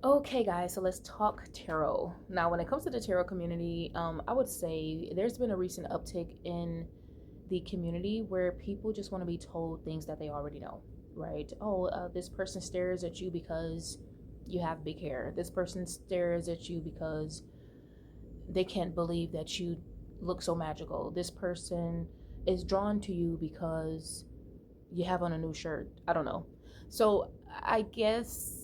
Okay, guys, so let's talk tarot. Now, when it comes to the tarot community, I would say there's been a recent uptick in the community where people just want to be told things that they already know, right? This person stares at you because you have big hair. This person stares at you because they can't believe that you look so magical. This person is drawn to you because you have on a new shirt. I don't know. So, I guess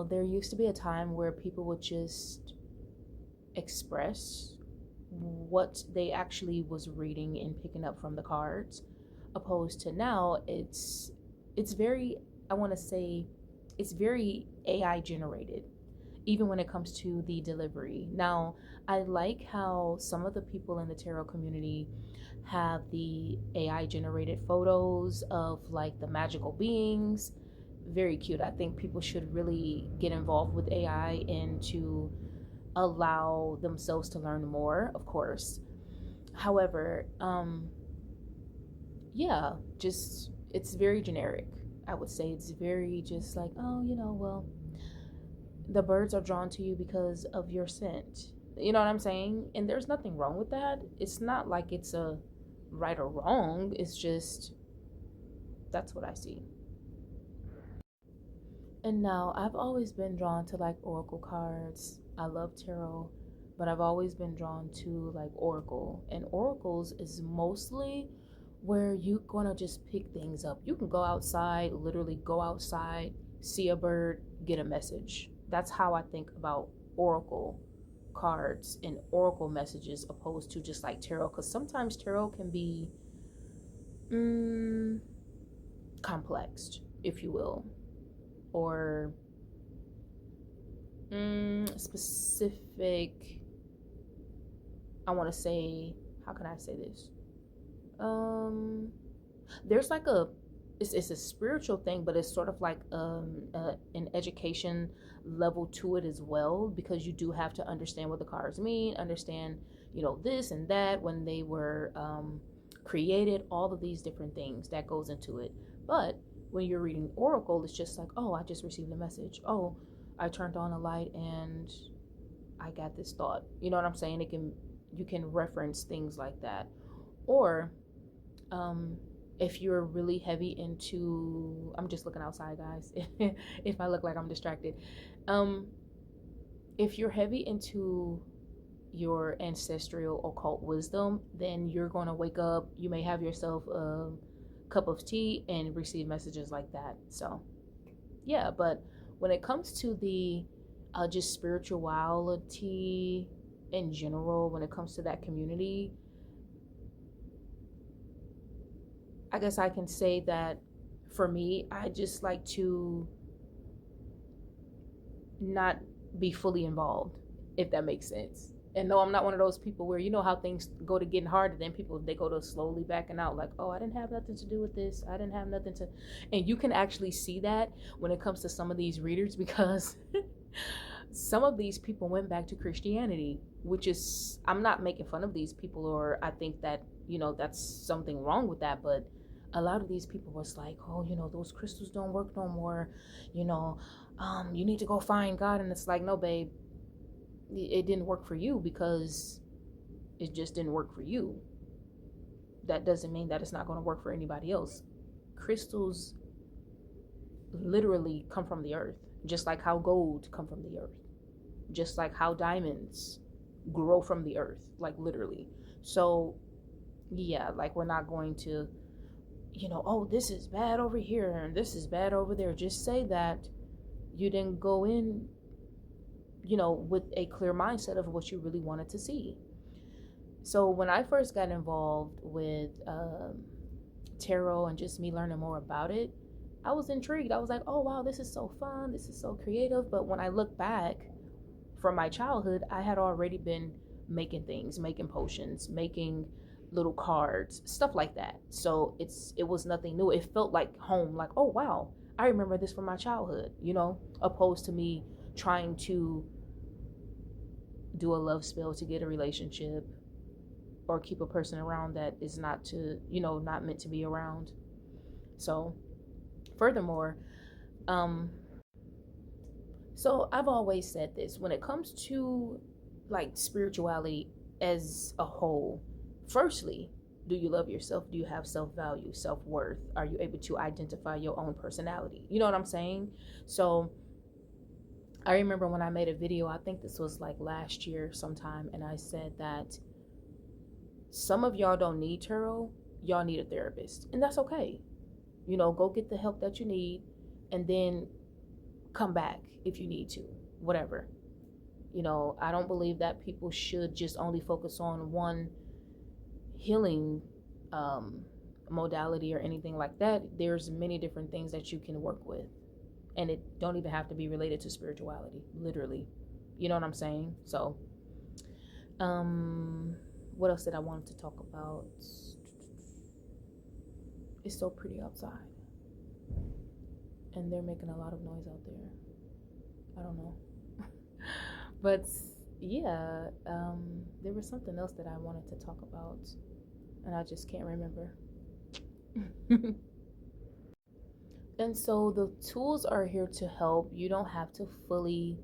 there used to be a time where people would just express what they actually was reading and picking up from the cards, opposed to now it's very, I want to say, it's very AI generated, even when it comes to the delivery. Now, I like how some of the people in the tarot community have the AI generated photos of like the magical beings. Very cute. I think people should really get involved with AI and to allow themselves to learn more, of course. However, yeah, just it's very generic. I would say it's very just like, oh, well, the birds are drawn to you because of your scent. You know what I'm saying? And there's nothing wrong with that. It's not like it's a right or wrong. It's just that's what I see. And now I've always been drawn to like oracle cards. I love tarot, but I've always been drawn to like oracle. And oracles is mostly where you're gonna just pick things up. You can go outside, literally go outside, see a bird, get a message. That's how I think about oracle cards and oracle messages opposed to just like tarot, because sometimes tarot can be mm, complex, if you will, or specific. I want to say, how can I say this? There's like it's a spiritual thing, but it's sort of like an education level to it as well, because you do have to understand what the cards mean, understand this and that when they were created, all of these different things that goes into it. But when you're reading oracle, it's just like, oh, I just received a message. Oh, I turned on a light and I got this thought. You know what I'm saying? You can reference things like that. Or um if you're really heavy into, I'm just looking outside, guys. If I look like I'm distracted. Um if you're heavy into your ancestral occult wisdom, then you're going to wake up, you may have yourself a cup of tea and receive messages like that. So yeah, but when it comes to the just spirituality in general, when it comes to that community, I guess I can say that for me, I just like to not be fully involved, if that makes sense. And no, I'm not one of those people where, how things go to getting hard, and then people, they go to slowly backing out, like, oh, I didn't have nothing to do with this, I didn't have nothing to. And you can actually see that when it comes to some of these readers, because some of these people went back to Christianity, which is, I'm not making fun of these people, or I think that that's something wrong with that, but a lot of these people was like, oh, those crystals don't work no more, you know you need to go find God. And it's like, no, babe, it didn't work for you because it just didn't work for you. That doesn't mean that it's not going to work for anybody else. Crystals literally come from the earth, just like how gold come from the earth, just like how diamonds grow from the earth, like literally. So yeah, like we're not going to, oh, this is bad over here and this is bad over there. Just say that you didn't go in, with a clear mindset of what you really wanted to see. So when I first got involved with tarot and just me learning more about it, I was intrigued. I was like, oh wow, this is so fun, this is so creative. But when I look back from my childhood, I had already been making things, making potions, making little cards, stuff like that. So it was nothing new. It felt like home, like, oh wow, I remember this from my childhood, opposed to me trying to do a love spell to get a relationship or keep a person around that is not to, not meant to be around. So furthermore, um So I've always said this when it comes to like spirituality as a whole. Firstly, do you love yourself? Do you have self-value, self-worth? Are you able to identify your own personality? You know what I'm saying? So I remember when I made a video, I think this was like last year sometime, and I said that some of y'all don't need tarot, y'all need a therapist. And that's okay. You know, go get the help that you need and then come back if you need to, whatever. You know, I don't believe that people should just only focus on one healing modality or anything like that. There's many different things that you can work with, and it don't even have to be related to spirituality, literally. You know what I'm saying? So, what else did I want to talk about? It's so pretty outside, and they're making a lot of noise out there. I don't know. But yeah, there was something else that I wanted to talk about, and I just can't remember. And so the tools are here to help. You don't have to fully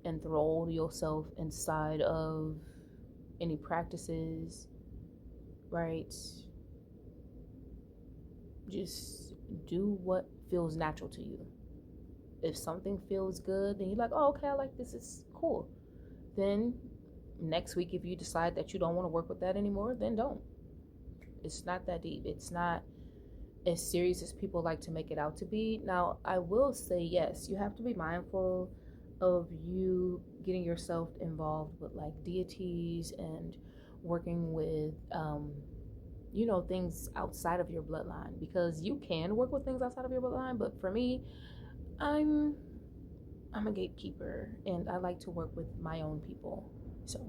enthrall yourself inside of any practices, right? Just do what feels natural to you. If something feels good, then you're like, oh, okay, I like this, it's cool. Then next week, if you decide that you don't want to work with that anymore, then don't. It's not that deep. It's not as serious as people like to make it out to be. Now, I will say, yes, you have to be mindful of you getting yourself involved with like deities and working with things outside of your bloodline, because you can work with things outside of your bloodline. But for me, I'm a gatekeeper, and I like to work with my own people. So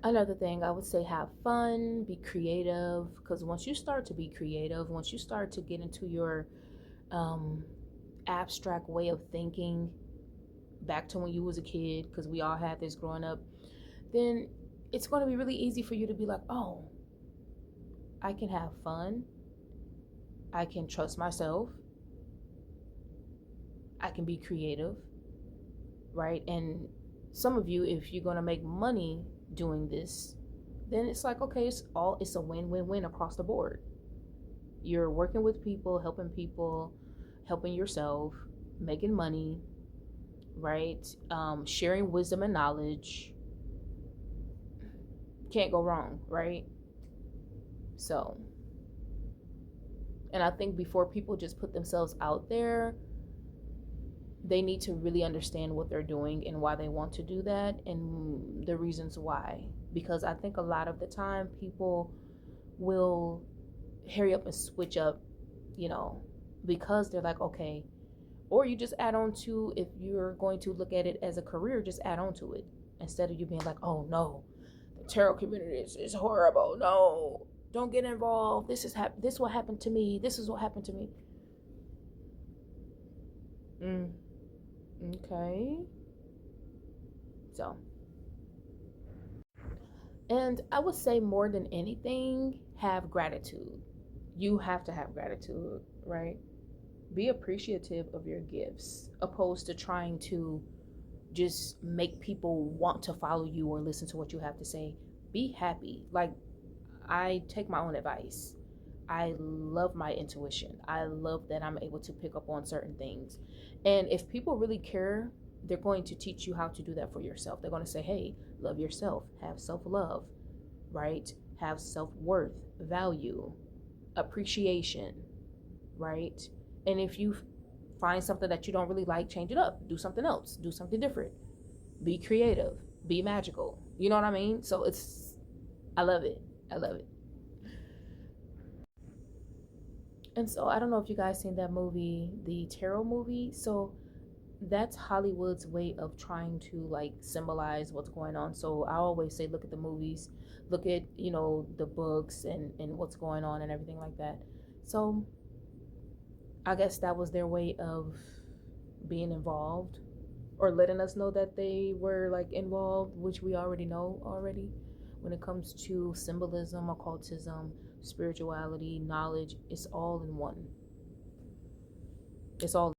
another thing I would say, have fun, be creative, because once you start to be creative, once you start to get into your abstract way of thinking, back to when you was a kid, because we all had this growing up, then it's going to be really easy for you to be like, oh, I can have fun, I can trust myself, I can be creative, right? And some of you, if you're going to make money doing this, then it's like, okay, it's a win-win-win across the board. You're working with people, helping yourself, making money, right? Sharing wisdom and knowledge. Can't go wrong, right? So, and I think before people just put themselves out there, they need to really understand what they're doing and why they want to do that and the reasons why. Because I think a lot of the time people will hurry up and switch up, because they're like, okay, or you just add on to, if you're going to look at it as a career, just add on to it instead of you being like, oh no, the tarot community is horrible. No, don't get involved. This is what happened to me. This is what happened to me. Okay. So, and I would say more than anything, have gratitude. You have to have gratitude, right? Be appreciative of your gifts, opposed to trying to just make people want to follow you or listen to what you have to say. Be happy. Like, I take my own advice. I love my intuition. I love that I'm able to pick up on certain things. And if people really care, they're going to teach you how to do that for yourself. They're going to say, hey, love yourself, have self-love, right? Have self-worth, value, appreciation, right? And if you find something that you don't really like, change it up, do something else, do something different, be creative, be magical. You know what I mean? So I love it. I love it. And so I don't know if you guys seen that movie, the Tarot movie. So that's Hollywood's way of trying to like symbolize what's going on. So I always say, look at the movies, look at, the books and what's going on and everything like that. So I guess that was their way of being involved, or letting us know that they were like involved, which we already know already. When it comes to symbolism, occultism, spirituality, knowledge, it's all in one. It's all